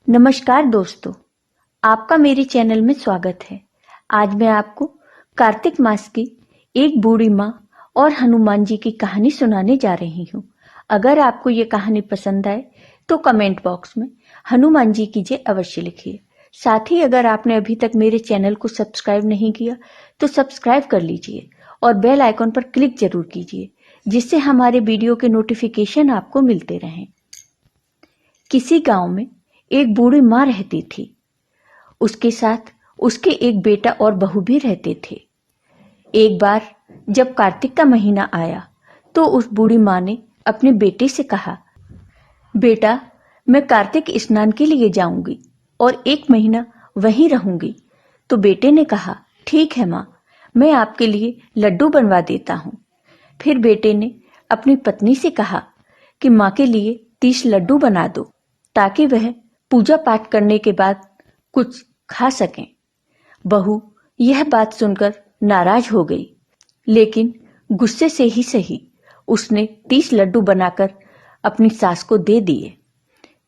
नमस्कार दोस्तों, आपका मेरे चैनल में स्वागत है। आज मैं आपको कार्तिक मास की एक बूढ़ी माँ और हनुमान जी की कहानी सुनाने जा रही हूँ। अगर आपको ये कहानी पसंद आए तो कमेंट बॉक्स में हनुमान जी की जय अवश्य लिखिए। साथ ही अगर आपने अभी तक मेरे चैनल को सब्सक्राइब नहीं किया तो सब्सक्राइब कर लीजिए और बेल आइकॉन पर क्लिक जरूर कीजिए, जिससे हमारे वीडियो के नोटिफिकेशन आपको मिलते रहें। किसी गांव में एक बूढ़ी माँ रहती थी। उसके साथ उसके एक बेटा और बहू भी रहते थे। एक बार जब कार्तिक का महीना आया तो उस बूढ़ी माँ ने अपने बेटे से कहा, बेटा, मैं कार्तिक स्नान के लिए जाऊंगी और 1 महीना वहीं रहूंगी। तो बेटे ने कहा, ठीक है माँ, मैं आपके लिए लड्डू बनवा देता हूँ। फिर बेटे ने अपनी पत्नी से कहा कि माँ के लिए 30 लड्डू बना दो, ताकि वह पूजा पाठ करने के बाद कुछ खा सकें। बहू यह बात सुनकर नाराज हो गई, लेकिन गुस्से से ही सही उसने 30 लड्डू बनाकर अपनी सास को दे दिए।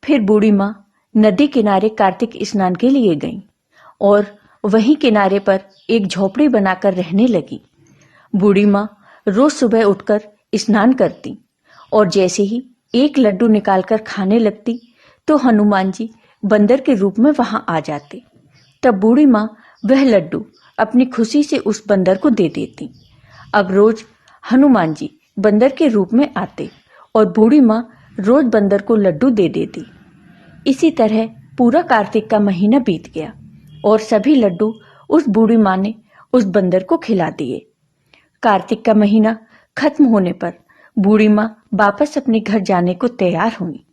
फिर बूढ़ी माँ नदी किनारे कार्तिक स्नान के लिए गईं और वहीं किनारे पर एक झोपड़ी बनाकर रहने लगी। बूढ़ी माँ रोज सुबह उठकर स्नान करती और जैसे ही एक लड्डू निकालकर खाने लगती तो हनुमान जी बंदर के रूप में वहां आ जाते। तब बूढ़ी माँ वह लड्डू अपनी खुशी से उस बंदर को दे देती। अब रोज हनुमान जी बंदर के रूप में आते और बूढ़ी माँ रोज बंदर को लड्डू दे देती। इसी तरह पूरा कार्तिक का महीना बीत गया और सभी लड्डू उस बूढ़ी माँ ने उस बंदर को खिला दिए। कार्तिक का महीना खत्म होने पर बूढ़ी माँ वापस अपने घर जाने को तैयार हुई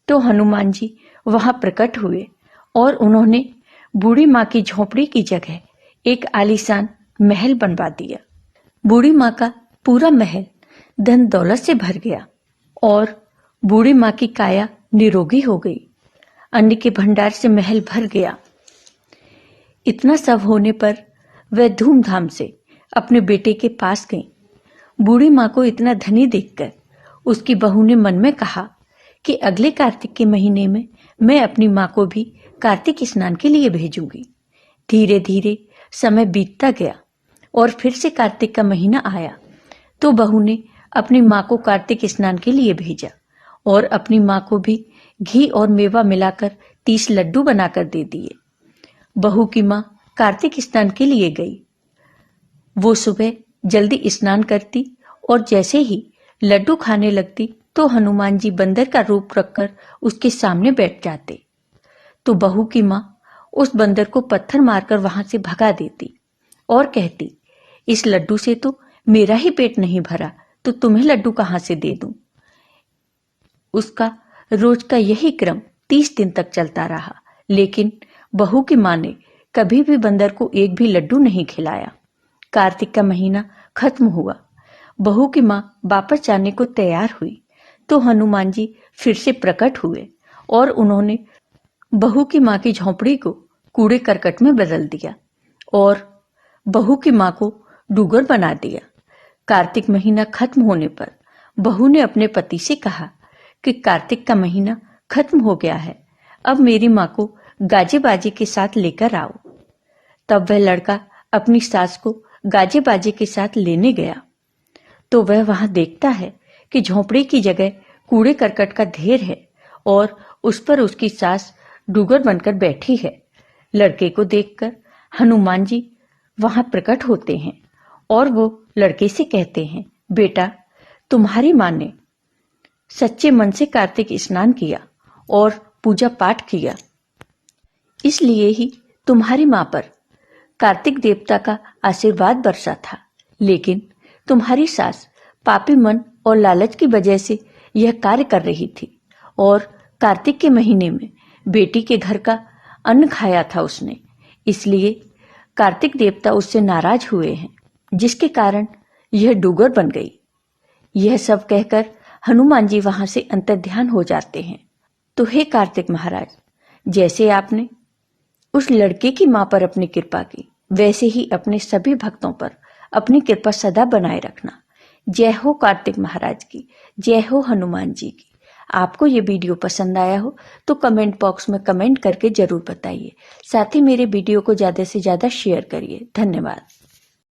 तो हनुमान जी वहां प्रकट हुए और उन्होंने बूढ़ी माँ की झोपड़ी की जगह एक आलीशान महल बनवा दिया। बूढ़ी माँ का पूरा महल धन दौलत से भर गया और बूढ़ी माँ की काया निरोगी हो गई। अन्न के भंडार से महल भर गया। इतना सब होने पर वह धूमधाम से अपने बेटे के पास गई। बूढ़ी माँ को इतना धनी देखकर उसकी बहू ने मन में कहा कि अगले कार्तिक के महीने में मैं अपनी माँ को भी कार्तिक स्नान के लिए भेजूंगी। धीरे धीरे समय बीतता गया और फिर से कार्तिक का महीना आया तो बहू ने अपनी माँ को कार्तिक स्नान के लिए भेजा और अपनी माँ को भी घी और मेवा मिलाकर 30 लड्डू बनाकर दे दिए। बहू की माँ कार्तिक स्नान के लिए गई। वो सुबह जल्दी स्नान करती और जैसे ही लड्डू खाने लगती तो हनुमान जी बंदर का रूप रखकर उसके सामने बैठ जाते। तो बहू की माँ उस बंदर को पत्थर मारकर वहां से भगा देती और कहती, इस लड्डू से तो मेरा ही पेट नहीं भरा, तो तुम्हें लड्डू कहां से दे दूं। उसका रोज का यही क्रम 30 दिन तक चलता रहा, लेकिन बहू की माँ ने कभी भी बंदर को एक भी लड्डू नहीं खिलाया। कार्तिक का महीना खत्म हुआ। बहू की माँ वापस जाने को तैयार हुई तो हनुमान जी फिर से प्रकट हुए और उन्होंने बहू की माँ की झोपड़ी को कूड़े करकट में बदल दिया और बहू की माँ को डूगर बना दिया। कार्तिक महीना खत्म होने पर बहू ने अपने पति से कहा कि कार्तिक का महीना खत्म हो गया है, अब मेरी माँ को गाजे बाजे के साथ लेकर आओ। तब वह लड़का अपनी सास को गाजे बाजे के साथ लेने गया तो वह वहां देखता है कि झोपड़ी की जगह कूड़े करकट का ढेर है और उस पर उसकी सास डूगर बनकर बैठी है। लड़के को देखकर हनुमान जी वहां प्रकट होते हैं और वो लड़के से कहते हैं, बेटा, तुम्हारी माँ ने सच्चे मन से कार्तिक स्नान किया और पूजा पाठ किया, इसलिए ही तुम्हारी माँ पर कार्तिक देवता का आशीर्वाद बरसा था। लेकिन तुम्हारी सास पापी मन और लालच की वजह से यह कार्य कर रही थी और कार्तिक के महीने में बेटी के घर का अन्न खाया था उसने, इसलिए कार्तिक देवता उससे नाराज हुए हैं, जिसके कारण यह डूगर बन गई। यह सब कहकर हनुमान जी वहां से अंतर्ध्यान हो जाते हैं। तो हे कार्तिक महाराज, जैसे आपने उस लड़के की मां पर अपनी कृपा की, वैसे ही अपने सभी भक्तों पर अपनी कृपा सदा बनाए रखना। जय हो कार्तिक महाराज की, जय हो हनुमान जी की। आपको ये वीडियो पसंद आया हो तो कमेंट बॉक्स में कमेंट करके जरूर बताइए। साथ ही मेरे वीडियो को ज़्यादा से ज़्यादा शेयर करिए। धन्यवाद।